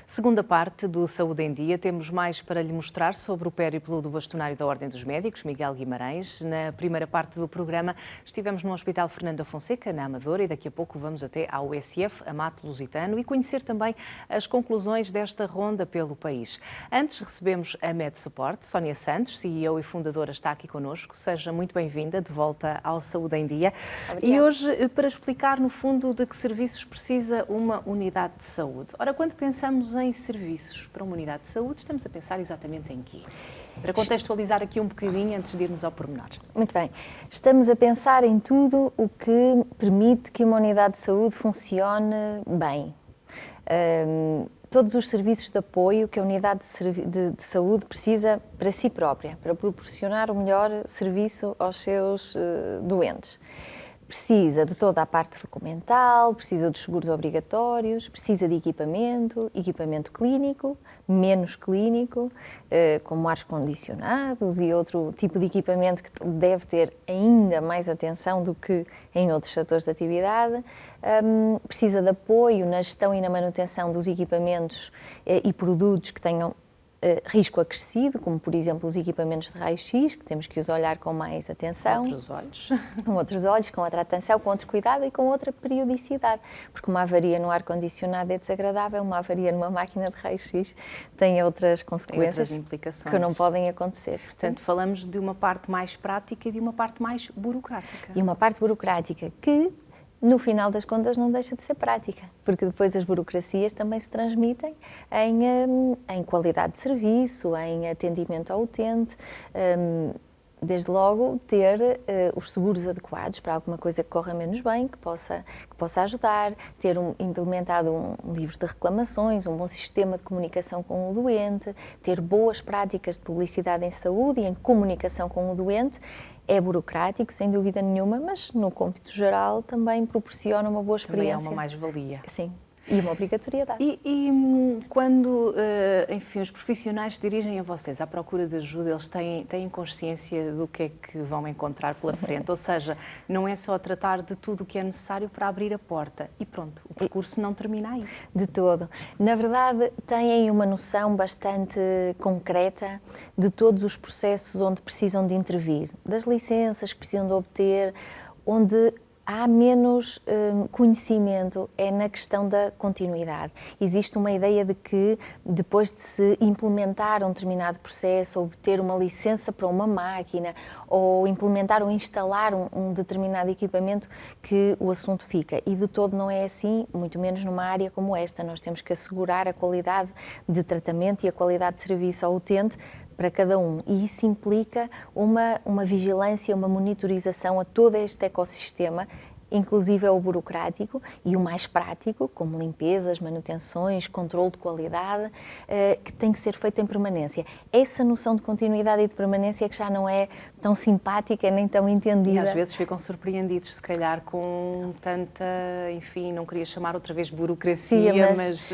Segunda parte do Saúde em Dia, temos mais para lhe mostrar sobre o périplo do bastonário da Ordem dos Médicos, Miguel Guimarães. Na primeira parte do programa estivemos no Hospital Fernando da Fonseca, na Amadora, e daqui a pouco vamos até ao USF, Amato Lusitano, e conhecer também as conclusões desta ronda pelo país. Antes recebemos a MedSupport, Sónia Santos, CEO e fundadora, está aqui connosco. Seja muito bem-vinda de volta ao Saúde em Dia. Obrigada. E hoje para explicar no fundo de que serviços precisa uma unidade de saúde. Ora, quando pensamos em serviços para uma unidade de saúde, estamos a pensar exatamente em quê? Para contextualizar aqui um bocadinho antes de irmos ao pormenor. Muito bem. Estamos a pensar em tudo o que permite que uma unidade de saúde funcione bem. Todos os serviços de apoio que a unidade de saúde precisa para si própria, para proporcionar o melhor serviço aos seus doentes. Precisa de toda a parte documental, precisa dos seguros obrigatórios, precisa de equipamento clínico, menos clínico, como ares condicionados e outro tipo de equipamento que deve ter ainda mais atenção do que em outros setores de atividade. Precisa de apoio na gestão e na manutenção dos equipamentos e produtos que tenham risco acrescido, como por exemplo os equipamentos de raio-x, que temos que os olhar com mais atenção. Outros olhos. Com outros olhos, com outra atenção, com outro cuidado e com outra periodicidade. Porque uma avaria no ar-condicionado é desagradável, uma avaria numa máquina de raio-x tem outras consequências, tem outras implicações que não podem acontecer. Portanto, falamos de uma parte mais prática e de uma parte mais burocrática. E uma parte burocrática que, no final das contas, não deixa de ser prática, porque depois as burocracias também se transmitem em qualidade de serviço, em atendimento ao utente, desde logo ter os seguros adequados para alguma coisa que corra menos bem, que possa ajudar, ter implementado um livro de reclamações, um bom sistema de comunicação com o doente, ter boas práticas de publicidade em saúde e em comunicação com o doente. É burocrático, sem dúvida nenhuma, mas no cômputo geral também proporciona uma boa experiência. Também é uma mais-valia. Sim, e uma obrigatoriedade. E quando, enfim, os profissionais se dirigem a vocês à procura de ajuda, eles têm consciência do que é que vão encontrar pela frente? Ou seja, não é só tratar de tudo o que é necessário para abrir a porta e pronto, o percurso não termina aí. De todo. Na verdade, têm uma noção bastante concreta de todos os processos onde precisam de intervir, das licenças que precisam de obter, onde há menos conhecimento é na questão da continuidade. Existe uma ideia de que depois de se implementar um determinado processo, ou obter uma licença para uma máquina, ou implementar ou instalar um determinado equipamento, que o assunto fica. E de todo não é assim, muito menos numa área como esta. Nós temos que assegurar a qualidade de tratamento e a qualidade de serviço ao utente para cada um, e isso implica uma vigilância, uma monitorização a todo este ecossistema, inclusive o burocrático e o mais prático, como limpezas, manutenções, controle de qualidade, que tem que ser feito em permanência. Essa noção de continuidade e de permanência que já não é tão simpática nem tão entendida. E às vezes ficam surpreendidos, se calhar, com tanta, enfim, não queria chamar outra vez burocracia, mas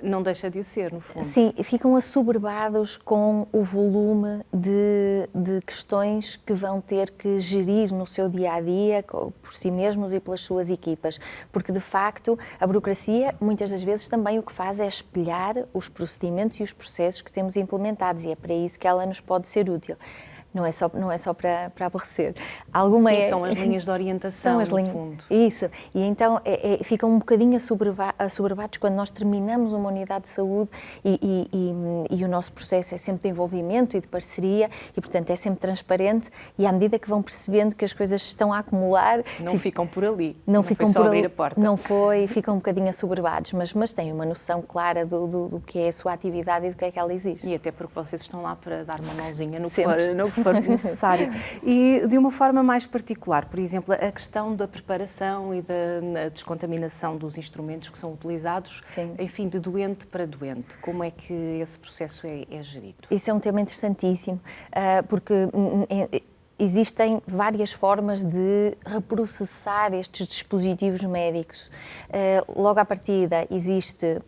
não deixa de o ser, no fundo. Sim, ficam assoberbados com o volume de questões que vão ter que gerir no seu dia-a-dia, por si mesmos e pelas suas equipas, porque de facto a burocracia muitas das vezes também o que faz é espelhar os procedimentos e os processos que temos implementados, e é para isso que ela nos pode ser útil. Não é só para aborrecer. Sim, são as linhas de orientação, no fundo. Isso. E então ficam um bocadinho assoberbados quando nós terminamos uma unidade de saúde e o nosso processo é sempre de envolvimento e de parceria e, portanto, é sempre transparente, e à medida que vão percebendo que as coisas estão a acumular... Não ficam por ali. Não ficam foi só abrir a porta. Não foi, ficam um bocadinho assoberbados, mas têm uma noção clara do que é a sua atividade e do que é que ela exige. E até porque vocês estão lá para dar uma mãozinha no que for necessário. E de uma forma mais particular, por exemplo, a questão da preparação e da descontaminação dos instrumentos que são utilizados, Sim. enfim, de doente para doente. Como é que esse processo é gerido? Isso é um tema interessantíssimo, porque existem várias formas de reprocessar estes dispositivos médicos. Logo à partida existe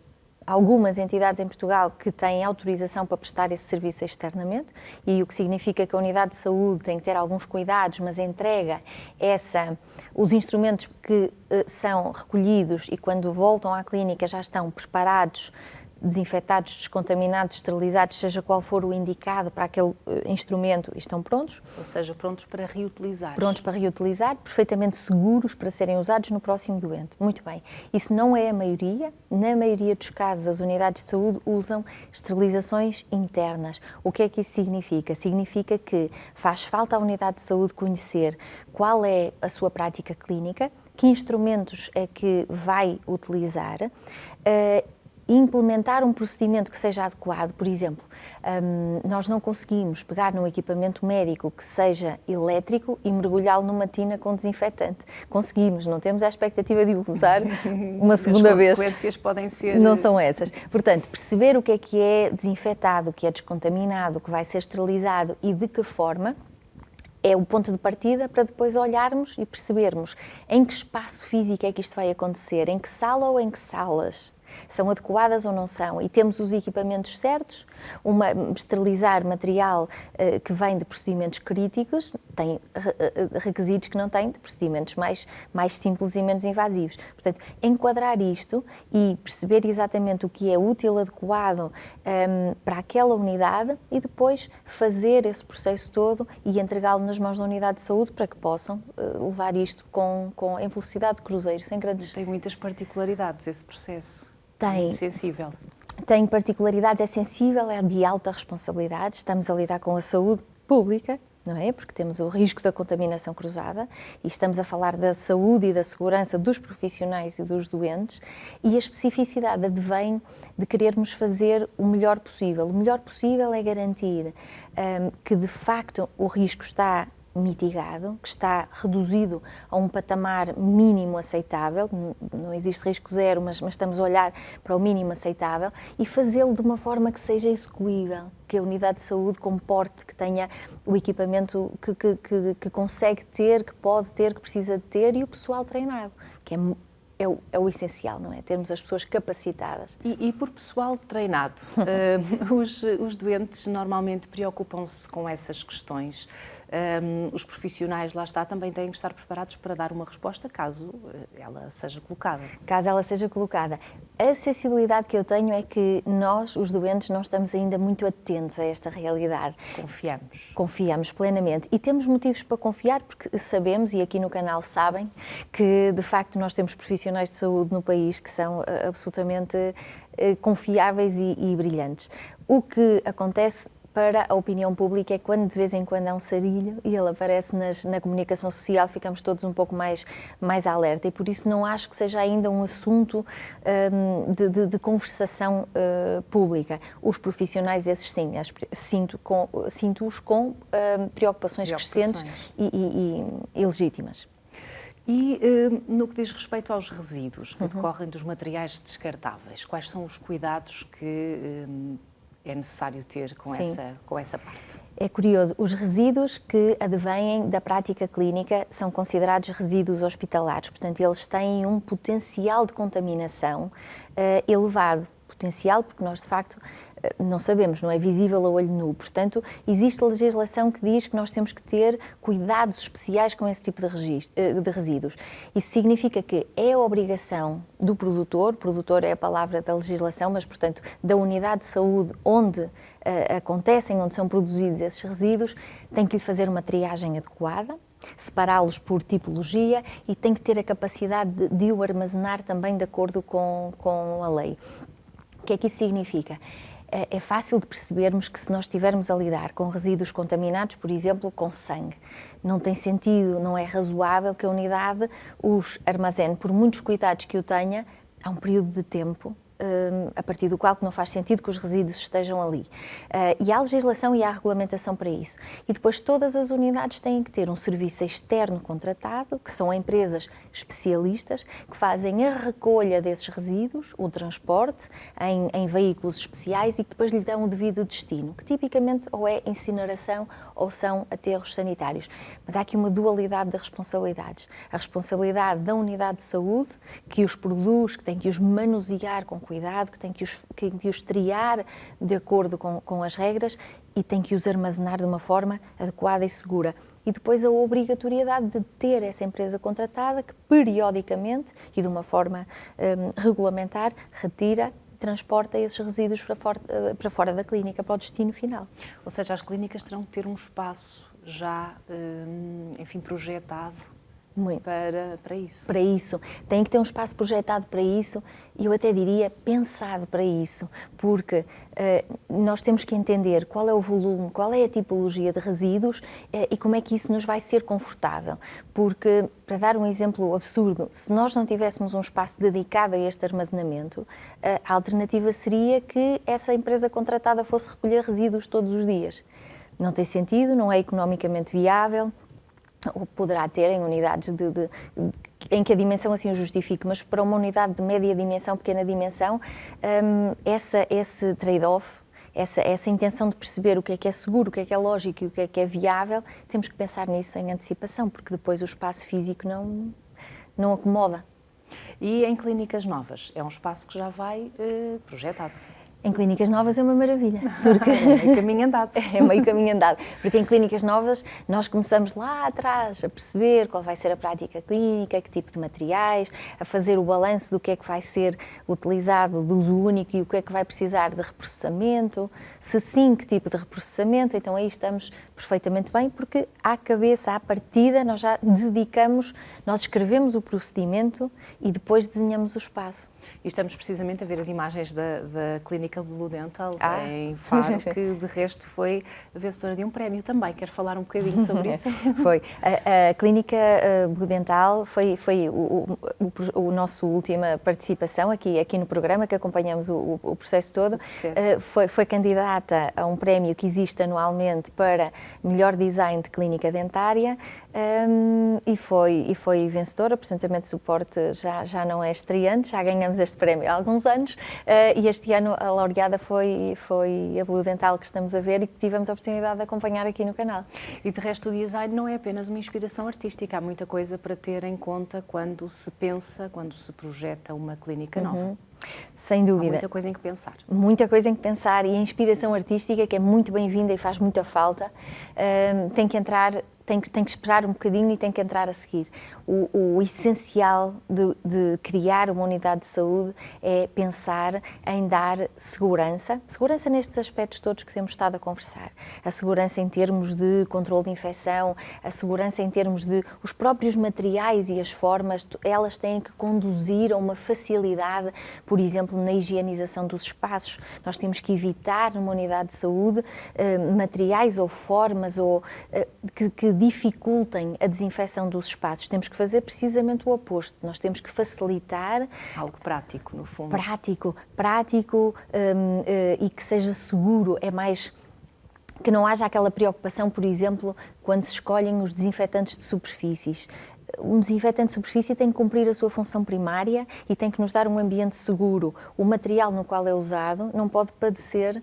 algumas entidades em Portugal que têm autorização para prestar esse serviço externamente, e o que significa que a unidade de saúde tem que ter alguns cuidados, mas entrega os instrumentos que são recolhidos e quando voltam à clínica já estão preparados desinfetados, descontaminados, esterilizados, seja qual for o indicado para aquele instrumento, e estão prontos. Ou seja, prontos para reutilizar. Prontos para reutilizar, perfeitamente seguros para serem usados no próximo doente. Muito bem. Isso não é a maioria. Na maioria dos casos, as unidades de saúde usam esterilizações internas. O que é que isso significa? Significa que faz falta à unidade de saúde conhecer qual é a sua prática clínica, que instrumentos é que vai utilizar, implementar um procedimento que seja adequado. Por exemplo, nós não conseguimos pegar num equipamento médico que seja elétrico e mergulhá-lo numa tina com desinfetante. Conseguimos, não temos a expectativa de o usar uma segunda vez. As consequências podem ser... Não são essas. Portanto, perceber o que é desinfetado, o que é descontaminado, o que vai ser esterilizado e de que forma, é o ponto de partida para depois olharmos e percebermos em que espaço físico é que isto vai acontecer, em que sala ou em que salas. São adequadas ou não são? E temos os equipamentos certos, esterilizar material que vem de procedimentos críticos, tem requisitos que não têm de procedimentos mais simples e menos invasivos. Portanto, enquadrar isto e perceber exatamente o que é útil, adequado para aquela unidade e depois fazer esse processo todo e entregá-lo nas mãos da unidade de saúde para que possam levar isto em velocidade de cruzeiro, sem grandes... Tem muitas particularidades esse processo. Tem. Muito sensível. Tem particularidades, é sensível, é de alta responsabilidade. Estamos a lidar com a saúde pública, não é? Porque temos o risco da contaminação cruzada e estamos a falar da saúde e da segurança dos profissionais e dos doentes, e a especificidade advém de querermos fazer o melhor possível. O melhor possível é garantir que, de facto, o risco está mitigado, que está reduzido a um patamar mínimo aceitável, não existe risco zero, mas estamos a olhar para o mínimo aceitável e fazê-lo de uma forma que seja execuível, que a unidade de saúde comporte, que tenha o equipamento que consegue ter, que pode ter, que precisa de ter, e o pessoal treinado, que é o essencial, não é? Termos as pessoas capacitadas. E por pessoal treinado, os doentes normalmente preocupam-se com essas questões. Os profissionais, lá está, também têm que estar preparados para dar uma resposta caso ela seja colocada. Caso ela seja colocada. A sensibilidade que eu tenho é que nós, os doentes, não estamos ainda muito atentos a esta realidade. Confiamos. Confiamos plenamente. E temos motivos para confiar, porque sabemos, e aqui no canal sabem, que de facto nós temos profissionais de saúde no país que são absolutamente confiáveis e brilhantes. O que acontece para a opinião pública é quando de vez em quando há um sarilho e ele aparece na comunicação social, ficamos todos um pouco mais alerta, e por isso não acho que seja ainda um assunto de conversação pública. Os profissionais, esses sim, sinto-os com preocupações crescentes e legítimas. E no que diz respeito aos resíduos que decorrem dos materiais descartáveis, quais são os cuidados que é necessário ter com essa parte? É curioso, os resíduos que advêm da prática clínica são considerados resíduos hospitalares, portanto eles têm um potencial de contaminação elevado. Potencial porque nós de facto não sabemos, não é visível a olho nu. Portanto, existe legislação que diz que nós temos que ter cuidados especiais com esse tipo de resíduos. Isso significa que é a obrigação do produtor é a palavra da legislação, mas, portanto, da unidade de saúde onde acontecem, onde são produzidos esses resíduos, tem que lhe fazer uma triagem adequada, separá-los por tipologia e tem que ter a capacidade de o armazenar também de acordo com a lei. O que é que isso significa? É fácil de percebermos que se nós estivermos a lidar com resíduos contaminados, por exemplo, com sangue, não tem sentido, não é razoável que a unidade os armazene, por muitos cuidados que o tenha, há um período de tempo a partir do qual não faz sentido que os resíduos estejam ali. E há legislação e há regulamentação para isso. E depois todas as unidades têm que ter um serviço externo contratado, que são empresas especialistas, que fazem a recolha desses resíduos, o transporte em veículos especiais e que depois lhe dão o devido destino, que tipicamente ou é incineração ou são aterros sanitários. Mas há aqui uma dualidade de responsabilidades. A responsabilidade da unidade de saúde, que os produz, que tem que os manusear com cuidado, que tem que os triar de acordo com as regras e tem que os armazenar de uma forma adequada e segura. E depois a obrigatoriedade de ter essa empresa contratada que periodicamente e de uma forma regulamentar retira transporta esses resíduos para fora da clínica, para o destino final. Ou seja, as clínicas terão que ter um espaço já, enfim, projetado para isso. Para isso. Tem que ter um espaço projetado para isso e eu até diria pensado para isso, porque nós temos que entender qual é o volume, qual é a tipologia de resíduos e como é que isso nos vai ser confortável. Porque, para dar um exemplo absurdo, se nós não tivéssemos um espaço dedicado a este armazenamento, a alternativa seria que essa empresa contratada fosse recolher resíduos todos os dias. Não tem sentido, não é economicamente viável, ou poderá ter em unidades em que a dimensão assim o justifique, mas para uma unidade de média dimensão, pequena dimensão, esse trade-off, essa intenção de perceber o que é seguro, o que é lógico e o que é viável, temos que pensar nisso em antecipação, porque depois o espaço físico não acomoda. E em clínicas novas? É um espaço que já vai projetado. Em clínicas novas é uma maravilha. Porque é meio caminho andado. É meio caminho andado. Porque em clínicas novas nós começamos lá atrás a perceber qual vai ser a prática clínica, que tipo de materiais, a fazer o balanço do que é que vai ser utilizado de uso único e o que é que vai precisar de reprocessamento. Se sim, que tipo de reprocessamento. Então aí estamos perfeitamente bem, porque à cabeça, à partida, nós já dedicamos, nós escrevemos o procedimento e depois desenhamos o espaço. E estamos precisamente a ver as imagens da Clínica Blue Dental em Faro, que de resto foi vencedora de um prémio também. Quer falar um bocadinho sobre isso? Foi. A Clínica Blue Dental foi o nosso última participação aqui no programa, que acompanhamos o processo todo. Foi candidata a um prémio que existe anualmente para melhor design de clínica dentária e foi vencedora. Apresentamento de suporte já não é estreante, já ganhamos este prémio há alguns anos e este ano a laureada foi a Blue Dental que estamos a ver e que tivemos a oportunidade de acompanhar aqui no canal. E de resto o design não é apenas uma inspiração artística, há muita coisa para ter em conta quando se pensa, quando se projeta uma clínica nova. Sem dúvida. Há muita coisa em que pensar. Muita coisa em que pensar e a inspiração artística, que é muito bem-vinda e faz muita falta, tem que entrar, tem que esperar um bocadinho e tem que entrar a seguir. O essencial de criar uma unidade de saúde é pensar em dar segurança nestes aspectos todos que temos estado a conversar. A segurança em termos de controle de infecção, a segurança em termos de os próprios materiais e as formas, elas têm que conduzir a uma facilidade, por exemplo, na higienização dos espaços. Nós temos que evitar numa unidade de saúde materiais ou formas que dificultem a desinfecção dos espaços. Temos que fazer precisamente o oposto. Nós temos que facilitar... Algo prático, no fundo. Prático e que seja seguro. É mais... que não haja aquela preocupação, por exemplo, quando se escolhem os desinfetantes de superfícies. Um desinfetante de superfície tem que cumprir a sua função primária e tem que nos dar um ambiente seguro. O material no qual é usado não pode padecer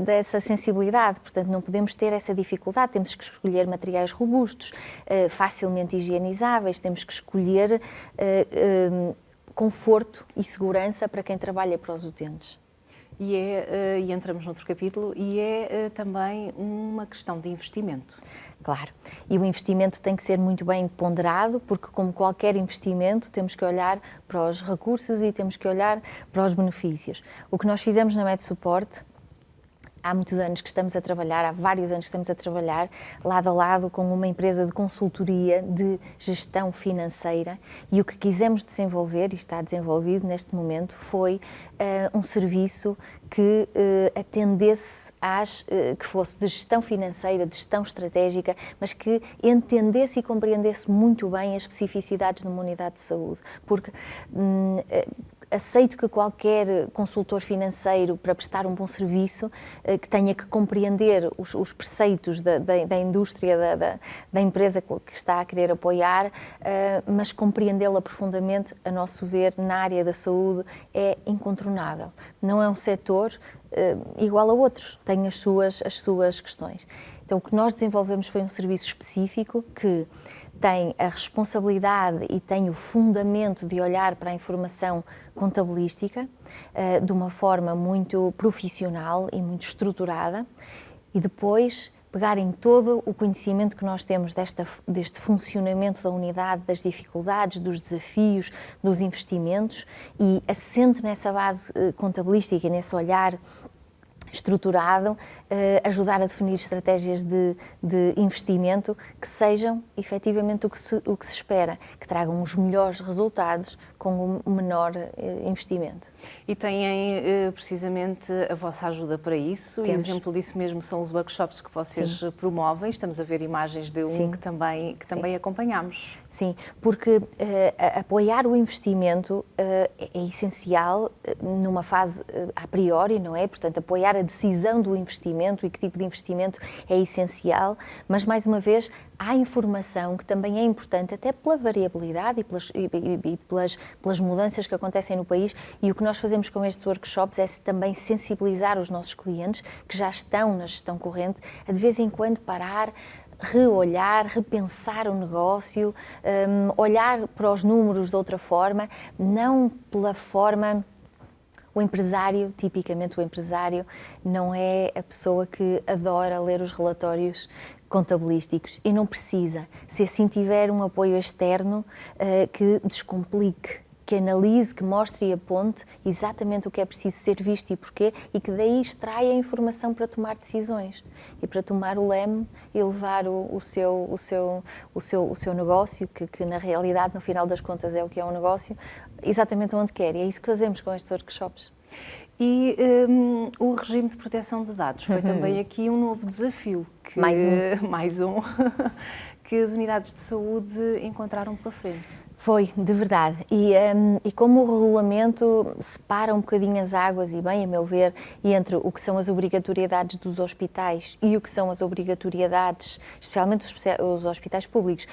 dessa sensibilidade, portanto não podemos ter essa dificuldade. Temos que escolher materiais robustos, facilmente higienizáveis, temos que escolher conforto e segurança para quem trabalha para os utentes. E entramos noutro capítulo, e é também uma questão de investimento. Claro, e o investimento tem que ser muito bem ponderado, porque como qualquer investimento temos que olhar para os recursos e temos que olhar para os benefícios. O que nós fizemos na MedSupport, há muitos anos que estamos a trabalhar, há vários anos que estamos a trabalhar lado a lado com uma empresa de consultoria de gestão financeira, e o que quisemos desenvolver, e está desenvolvido neste momento, foi um serviço que atendesse que fosse de gestão financeira, de gestão estratégica, mas que entendesse e compreendesse muito bem as especificidades de uma unidade de saúde, porque aceito que qualquer consultor financeiro, para prestar um bom serviço, que tenha que compreender os preceitos da indústria, da empresa que está a querer apoiar, mas compreendê-la profundamente, a nosso ver, na área da saúde, é incontornável. Não é um setor igual a outros, tem as suas questões. Então, o que nós desenvolvemos foi um serviço específico que tem a responsabilidade e tem o fundamento de olhar para a informação contabilística de uma forma muito profissional e muito estruturada, e depois pegar em todo o conhecimento que nós temos deste funcionamento da unidade, das dificuldades, dos desafios, dos investimentos e assente nessa base contabilística, nesse olhar estruturado, ajudar a definir estratégias de investimento que sejam efetivamente o que se espera, que tragam os melhores resultados com o menor investimento. E têm precisamente a vossa ajuda para isso. Temos. Exemplo disso mesmo são os workshops que vocês promovem. Estamos a ver imagens de um que também acompanhamos. Sim, porque apoiar o investimento é essencial numa fase a priori, não é? Portanto, apoiar a decisão do investimento e que tipo de investimento é essencial, mas mais uma vez há informação que também é importante até pela variabilidade e pelas mudanças que acontecem no país, e o que nós fazemos com estes workshops é também sensibilizar os nossos clientes que já estão na gestão corrente a de vez em quando parar, reolhar, repensar o negócio, olhar para os números de outra forma, não pela forma. O empresário, tipicamente o empresário, não é a pessoa que adora ler os relatórios contabilísticos e não precisa. Se assim tiver um apoio externo que descomplique, que analise, que mostre e aponte exatamente o que é preciso ser visto e porquê, e que daí extraia a informação para tomar decisões e para tomar o leme e levar o seu negócio, que na realidade, no final das contas, é o que é um negócio, exatamente onde quer. E é isso que fazemos com estes workshops. E o regime de proteção de dados foi também aqui um novo desafio. Mais um. Que as unidades de saúde encontraram pela frente. Foi, de verdade. E como o regulamento separa um bocadinho as águas, e bem, a meu ver, entre o que são as obrigatoriedades dos hospitais e o que são as obrigatoriedades, especialmente os hospitais públicos,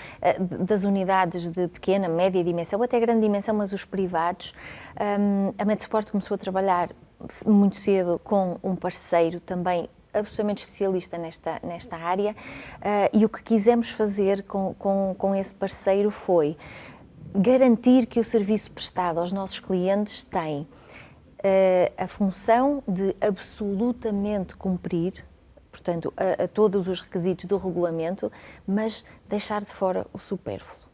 das unidades de pequena, média dimensão, ou até grande dimensão, mas os privados, a MedSupport começou a trabalhar muito cedo com um parceiro também absolutamente especialista nesta área, e o que quisemos fazer com esse parceiro foi garantir que o serviço prestado aos nossos clientes tem a função de absolutamente cumprir, portanto, a todos os requisitos do regulamento, mas deixar de fora o supérfluo.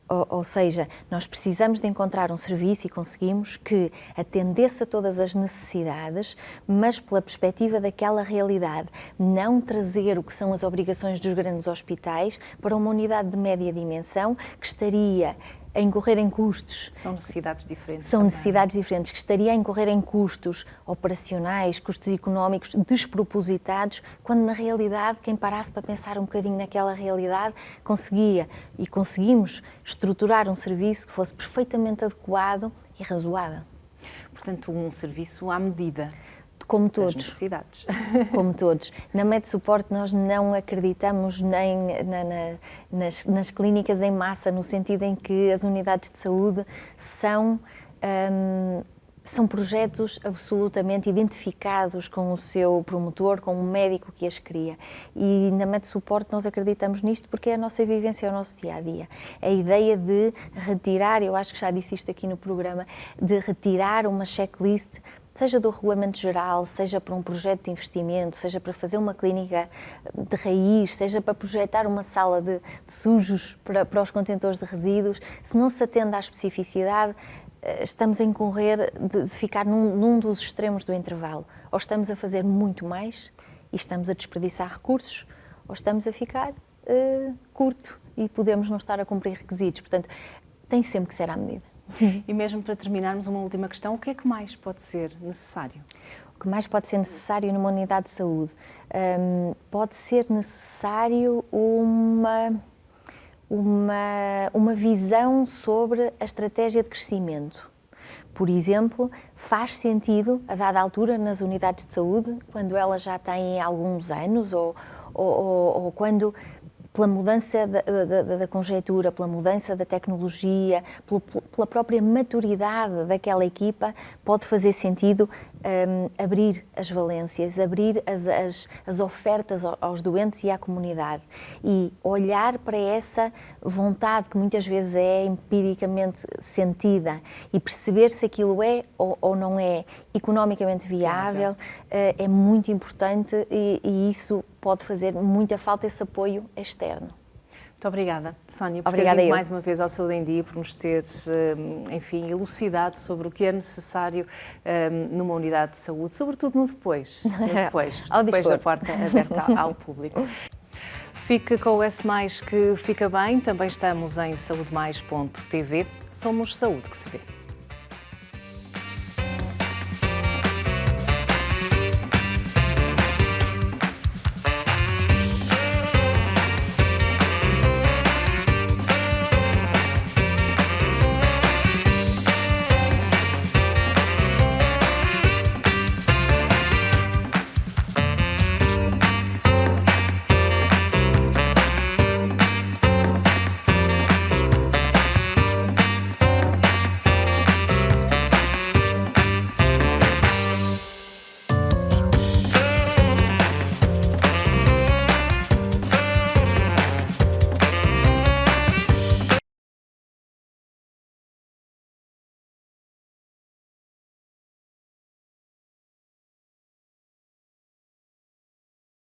Ou seja, nós precisamos de encontrar um serviço, e conseguimos, que atendesse a todas as necessidades, mas pela perspectiva daquela realidade. Não trazer o que são as obrigações dos grandes hospitais para uma unidade de média dimensão que estaria a incorrer em custos. São necessidades diferentes. São também. necessidades diferentes, que estaria a incorrer em custos operacionais, custos económicos despropositados, quando na realidade quem parasse para pensar um bocadinho naquela realidade conseguia e conseguimos estruturar um serviço que fosse perfeitamente adequado e razoável. Portanto, um serviço à medida. Como todos. Das necessidades. Como todos. Na MedSupport nós não acreditamos nem nas clínicas em massa, no sentido em que as unidades de saúde são projetos absolutamente identificados com o seu promotor, com o médico que as cria. E na MedSupport nós acreditamos nisto porque é a nossa vivência, é o nosso dia-a-dia. A ideia de retirar, eu acho que já disse isto aqui no programa, de retirar uma checklist, seja do regulamento geral, seja para um projeto de investimento, seja para fazer uma clínica de raiz, seja para projetar uma sala de sujos para os contentores de resíduos, se não se atende à especificidade, estamos a incorrer de ficar num dos extremos do intervalo. Ou estamos a fazer muito mais e estamos a desperdiçar recursos, ou estamos a ficar curto e podemos não estar a cumprir requisitos. Portanto, tem sempre que ser à medida. E mesmo para terminarmos, uma última questão, o que é que mais pode ser necessário? O que mais pode ser necessário numa unidade de saúde? Pode ser necessário uma visão sobre a estratégia de crescimento. Por exemplo, faz sentido, a dada altura, nas unidades de saúde, quando elas já têm alguns anos ou quando, pela mudança da conjectura, pela mudança da tecnologia, pela própria maturidade daquela equipa, pode fazer sentido abrir as valências, abrir as ofertas aos doentes e à comunidade e olhar para essa vontade que muitas vezes é empiricamente sentida e perceber se aquilo é ou não é economicamente viável, é muito importante e isso pode fazer muita falta, esse apoio externo. Muito obrigada, Sónia, por Obrigada ter vindo eu. mais uma vez ao Saúde em Dia, por nos teres, enfim, elucidado sobre o que é necessário numa unidade de saúde, sobretudo no depois depois da porta aberta ao público. Fique com o S+, que fica bem. Também estamos em saudemais.tv. Somos Saúde que se vê.